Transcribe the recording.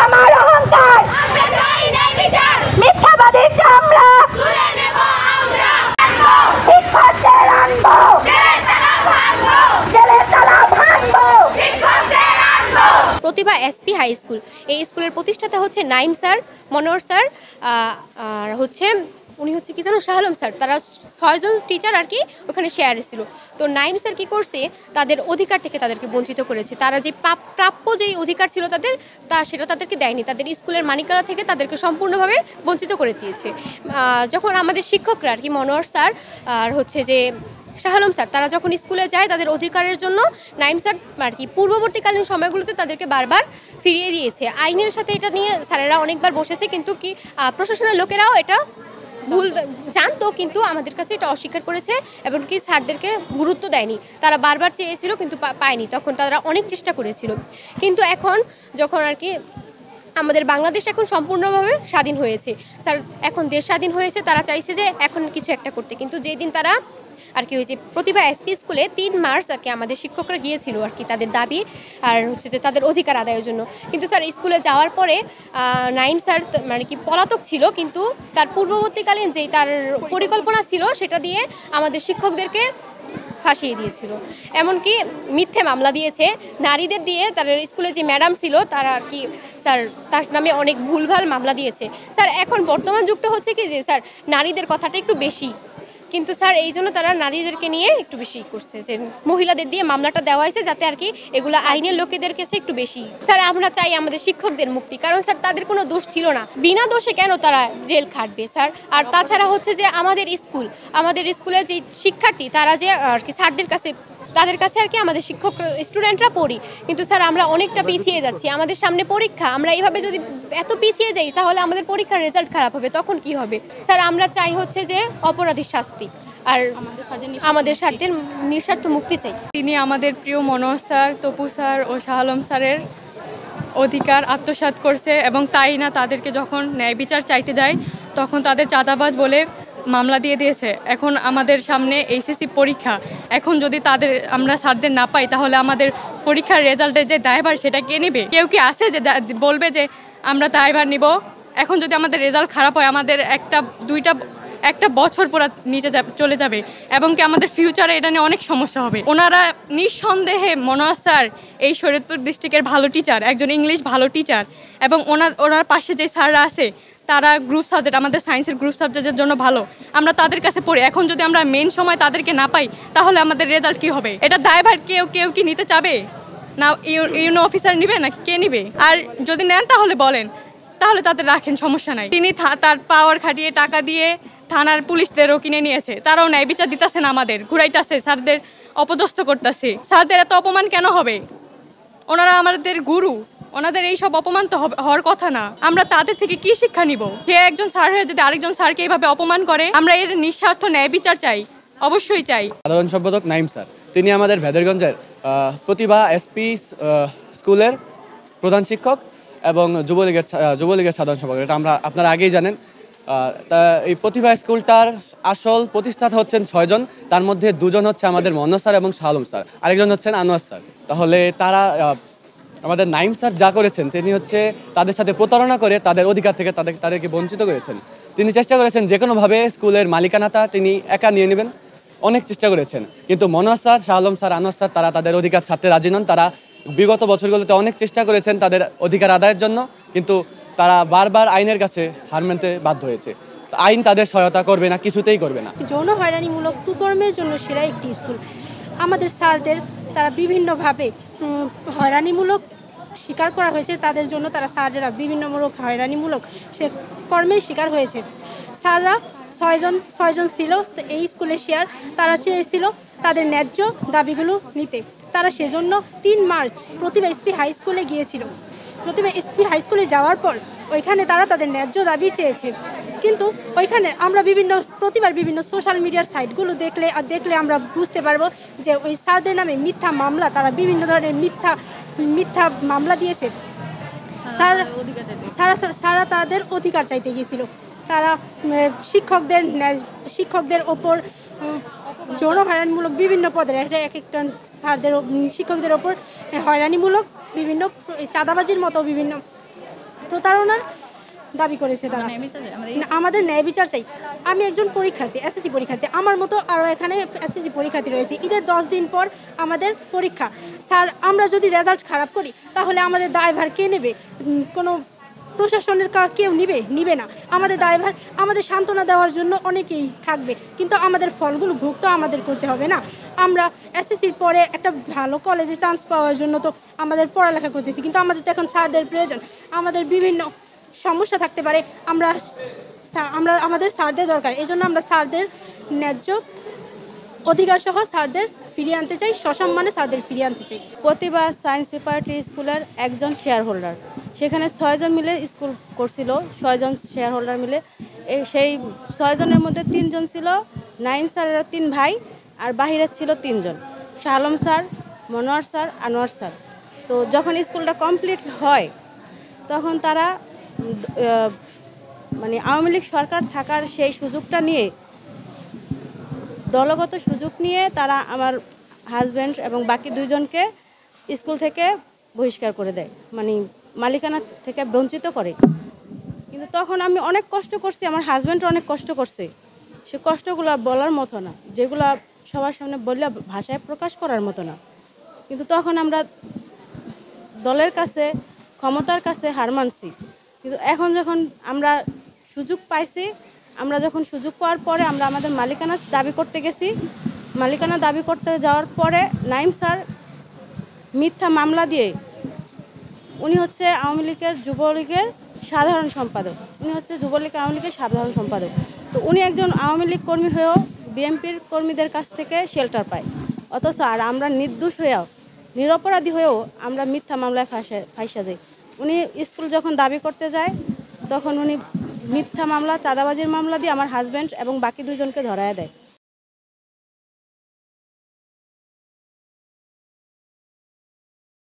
আমার অহংকার, মিথ্যাবাদী চামড়া শিক্ষকদের আনবো, জেলের তালা ভাঙবো। প্রতিভা এসপি হাই স্কুল, এই স্কুলের প্রতিষ্ঠাতা হচ্ছে নাইম স্যার, মনোহর স্যার, আর হচ্ছে উনি হচ্ছে কি জানো শাহ আলম স্যার। তারা 6 জন টিচার আর কি ওখানে শেয়ারে ছিল। তো নাইম স্যার কী করছে, তাদের অধিকার থেকে তাদেরকে বঞ্চিত করেছে। তারা যে প্রাপ্য যেই অধিকার ছিল তাদের, সেটা তাদেরকে দেয়নি। তাদের স্কুলের মালিকানা থেকে তাদেরকে সম্পূর্ণভাবে বঞ্চিত করে দিয়েছে। যখন আমাদের শিক্ষকরা আর কি মনোহর স্যার আর হচ্ছে যে শাহ আলম স্যার, তারা যখন স্কুলে যায় তাদের অধিকারের জন্য নাইম স্যার আর কি পূর্ববর্তীকালীন সময়গুলোতে তাদেরকে বারবার ফিরিয়ে দিয়েছে। আইনের সাথে এটা নিয়ে স্যারেরা অনেকবার বসেছে, কিন্তু কি প্রশাসনের লোকেরাও এটা ভুল জানতো, কিন্তু আমাদের কাছে এটা অস্বীকার করেছে এবং কি স্যারদেরকে গুরুত্ব দেয়নি। তারা বারবার চেয়েছিল কিন্তু পায়নি, তখন তারা অনেক চেষ্টা করেছিল। কিন্তু এখন যখন আর কি আমাদের বাংলাদেশ এখন সম্পূর্ণভাবে স্বাধীন হয়েছে, স্যার এখন দেশ স্বাধীন হয়েছে, তারা চাইছে যে এখন কিছু একটা করতে। কিন্তু যেই দিন তারা আর কি হয়েছে প্রতিভা এসপি স্কুলে 3 মার্চ আর কি আমাদের শিক্ষকরা গিয়েছিল আর কি তাদের দাবি আর হচ্ছে যে তাদের অধিকার আদায়ের জন্য। কিন্তু স্যার স্কুলে যাওয়ার পরে নাইম স্যার মানে কি পলাতক ছিল, কিন্তু তার পূর্ববর্তীকালীন যেই তার পরিকল্পনা ছিল সেটা দিয়ে আমাদের শিক্ষকদেরকে ফাঁসিয়ে দিয়েছিল। এমনকি মিথ্যে মামলা দিয়েছে নারীদের দিয়ে। তার স্কুলে যে ম্যাডাম ছিল তারা আর কি স্যার তার নামে অনেক ভুলভাল মামলা দিয়েছে। স্যার এখন বর্তমান যুগটা হচ্ছে কি যে স্যার নারীদের কথাটা একটু বেশি, কিন্তু স্যার এই জন্য তারা নারীদেরকে নিয়ে একটু বেশি করছে, যে মহিলাদের দিয়ে মামলাটা দেওয়া হয়েছে যাতে আর কি এগুলো আইনের লোকেদের কাছে একটু বেশি। স্যার আমরা চাই আমাদের শিক্ষকদের মুক্তি, কারণ স্যার তাদের কোনো দোষ ছিল না, বিনা দোষে কেন তারা জেল খাটবে স্যার। আর তাছাড়া হচ্ছে যে আমাদের স্কুলের যে শিক্ষার্থী তারা যে আর কি স্যারদের কাছে তাদের কাছে আর কি আমাদের শিক্ষক স্টুডেন্টরা পড়ি, কিন্তু স্যার আমরা অনেকটা পিছিয়ে যাচ্ছি। আমাদের সামনে পরীক্ষা, আমরা এইভাবে যদি এত পিছিয়ে যাই তাহলে আমাদের পরীক্ষার রেজাল্ট খারাপ হবে, তখন কি হবে? স্যার আমরা চাই হচ্ছে যে অপরাধীর শাস্তি আর আমাদের স্বার্থের নিঃস্বার্থ মুক্তি চাই। তিনি আমাদের প্রিয় মনোহর স্যার, তপু স্যার ও শাহ আলম স্যারের অধিকার আত্মসাৎ করছে, এবং তাই না তাদেরকে যখন ন্যায় বিচার চাইতে যায় তখন তাদের চাঁদাবাজ বলে মামলা দিয়ে দিয়েছে। এখন আমাদের সামনে এইচএসসি পরীক্ষা, এখন যদি আমরা স্যারদের না পাই তাহলে আমাদের পরীক্ষার রেজাল্টের যে দায়ভার সেটা কে নেবে? কেউ কি আছে যে বলবে যে আমরা দায়ভার নিব? এখন যদি আমাদের রেজাল্ট খারাপ হয় আমাদের একটা বছর পুরো নিচে চলে যাবে, এবং কি আমাদের ফিউচারে এটা নিয়ে অনেক সমস্যা হবে। ওনারা নিঃসন্দেহে মনোহর স্যার এই শরীয়তপুর ডিস্ট্রিক্টের ভালো টিচার, একজন ইংলিশ ভালো টিচার, এবং ওনার পাশে যে স্যাররা আছে তারা গ্রুপ সাবজেক্ট, আমাদের সায়েন্সের গ্রুপ সাবজেক্টের জন্য ভালো, আমরা তাদের কাছে পড়ি। এখন যদি আমরা মেন সময় তাদেরকে না পাই তাহলে আমাদের রেজাল্ট কী হবে? এটা দায়ভার কেউ কি নিতে চাবে না? ইউনো অফিসার নিবে নাকি কে নিবে? আর যদি নেন তাহলে বলেন, তাহলে তাদের রাখেন, সমস্যা নাই। তিনি তার পাওয়ার খাটিয়ে টাকা দিয়ে থানার পুলিশদেরও কিনে নিয়েছে, তারাও ন্যায় বিচার দিতেছে না, আমাদের ঘুরাইতেছে, স্যারদের অপদস্থ করতেছে। স্যারদের এত অপমান কেন হবে? ওনারা আমাদের গুরু, ওনাদের এইসব অপমান তো হওয়ার কথা না। আমরা তাদের থেকে কি শিক্ষা নিব? কে একজন স্যার হয়ে যদি আরেকজন স্যারকে এইভাবে অপমান করে? আমরা এর নিঃস্বার্থ ন্যায় বিচার চাই, অবশ্যই চাই। সাধারণ সম্পাদক নাইম স্যার, তিনি আমাদের ভেদরগঞ্জের প্রতিভা এসপি স্কুলের প্রধান শিক্ষক এবং যুবলীগের সাধারণ সম্পাদক। এটা আপনারা আগেই জানেন। এই প্রতিভা স্কুলটার আসল প্রতিষ্ঠাতা হচ্ছেন 6 জন, তার মধ্যে 2 জন হচ্ছে আমাদের মনোহর স্যার এবং শাহ আলম স্যার, আরেকজন হচ্ছেন আনোয়ার স্যার। তাহলে আমাদের নাইম স্যার যা করেছেন, তিনি হচ্ছে তাদের সাথে প্রতারণা করে তাদের অধিকার থেকে তাদেরকে বঞ্চিত করেছেন। তিনি চেষ্টা করেছেন যে কোনোভাবে স্কুলের মালিকানাটা তিনি একা নিয়ে নেবেন, অনেক চেষ্টা করেছেন। কিন্তু Manohar sir, Shah Alam sir, Anwar sir তারা তাদের অধিকার ছাড়তে রাজি নন। তারা বিগত বছরগুলোতে অনেক চেষ্টা করেছেন তাদের অধিকার আদায়ের জন্য, কিন্তু তারা বারবার আইনের কাছে হার মানতে বাধ্য হয়েছে। আইন তাদের সহায়তা করবে না, কিছুতেই করবে না। যৌন হয়রানিমূলক কুকর্মের জন্য সেরা একটি স্কুল। আমাদের স্যারদের তারা বিভিন্নভাবে হয়রানিমূলক শিকার করা হয়েছে, তাদের জন্য তারা স্যাররা বিভিন্নমূলক হয়রানিমূলক সে কর্মের শিকার হয়েছে। স্যাররা 6 জন ছিল এই স্কুলের শেয়ার, তারা চেয়েছিল তাদের ন্যায্য দাবিগুলো নিতে। তারা সেজন্য 3 মার্চ প্রতিভা এসপি হাই স্কুলে গিয়েছিল। প্রতিভা এসপি হাই স্কুলে যাওয়ার পর ওইখানে তারা তাদের ন্যায্য দাবি চেয়েছে, কিন্তু ওইখানে আমরা প্রতিবার বিভিন্ন সোশ্যাল মিডিয়ার সাইটগুলো দেখলে আমরা বুঝতে পারবো যে ওই স্যারদের নামে মিথ্যা মামলা, তারা বিভিন্ন ধরনের মিথ্যা মামলা দিয়েছে। স্যাররা তাদের অধিকার চাইতে গিয়েছিল। তারা শিক্ষকদের ওপর যৌন হয়রানিমূলক বিভিন্ন পদের এক একটা শিক্ষকদের ওপর হয়রানিমূলক বিভিন্ন চাঁদাবাজির মতো বিভিন্ন প্রতারণার দাবি করেছে তারা। না, আমাদের ন্যায় বিচার চাই। আমি একজন পরীক্ষার্থী, এসএসসি পরীক্ষার্থী, আমার মতো আরও এখানে এসএসসি পরীক্ষার্থী রয়েছে। ঈদের 10 দিন পর আমাদের পরীক্ষা। স্যার, আমরা যদি রেজাল্ট খারাপ করি তাহলে আমাদের দায়ভার কে নেবে? কোনো প্রশাসনের কেউ নিবে না আমাদের দায়ভার। আমাদের সান্ত্বনা দেওয়ার জন্য অনেকেই থাকবে, কিন্তু আমাদের ফলগুলো ভোগ তো আমাদের করতে হবে না। আমরা এসএসসির পরে একটা ভালো কলেজে চান্স পাওয়ার জন্য তো আমাদের পড়ালেখা করতেছি, কিন্তু আমাদের তো এখন স্যারদের প্রয়োজন। আমাদের বিভিন্ন সমস্যা থাকতে পারে, আমাদের স্যারদের দরকার। এই জন্য আমরা স্যারদের ন্যায্য অধিকার সহ স্যারদের ফিরিয়ে আনতে চাই, সসম্মানে স্যারদের ফিরিয়ে আনতে চাই। প্রতিভা সায়েন্স প্রিপারেটরি স্কুলের একজন শেয়ার হোল্ডার। সেখানে 6 জন মিলে স্কুল করছিল, 6 জন শেয়ার হোল্ডার মিলে। সেই 6 জনের মধ্যে 3 জন ছিল নাইম স্যারেরা 3 ভাই, আর বাহিরে ছিল 3 জন, Shah Alam sir, Monowar sir, Anwar sir. তো যখন স্কুলটা কমপ্লিট হয় তখন তারা মানে আওয়ামী লীগ সরকার থাকার সেই সুযোগটা নিয়ে, দলগত সুযোগ নিয়ে তারা আমার হাজব্যান্ড এবং বাকি 2 জনকে স্কুল থেকে বহিষ্কার করে দেয়, মানে মালিকানা থেকে বঞ্চিত করে। কিন্তু তখন আমি অনেক কষ্ট করছি, আমার হাজব্যান্ড অনেক কষ্ট করছে। সে কষ্টগুলো বলার মতো না, যেগুলো সবার সামনে বললে ভাষায় প্রকাশ করার মতো না। কিন্তু তখন আমরা দলের কাছে, ক্ষমতার কাছে হার মানছি। কিন্তু এখন যখন আমরা সুযোগ পাইছি, আমরা যখন সুযোগ পাওয়ার পরে আমরা আমাদের মালিকানা দাবি করতে গেছি। মালিকানা দাবি করতে যাওয়ার পরে নাইম স্যার মিথ্যা মামলা দিয়ে, উনি হচ্ছে আওয়ামী লীগের যুবলীগের সাধারণ সম্পাদক, সাধারণ সম্পাদক। তো উনি একজন আওয়ামী লীগ কর্মী হয়েও বিএনপির কর্মীদের কাছ থেকে শেল্টার পায়, অথচ আর আমরা নির্দোষ হয়েও, নিরপরাধী হয়েও আমরা মিথ্যা মামলায় ফাঁসা যাই। উনি স্কুল যখন দাবি করতে যায় তখন উনি মিথ্যা মামলা, চাঁদাবাজির মামলা দিয়ে আমার হাজব্যান্ড এবং বাকি 2 জনকে ধরায় দেয়।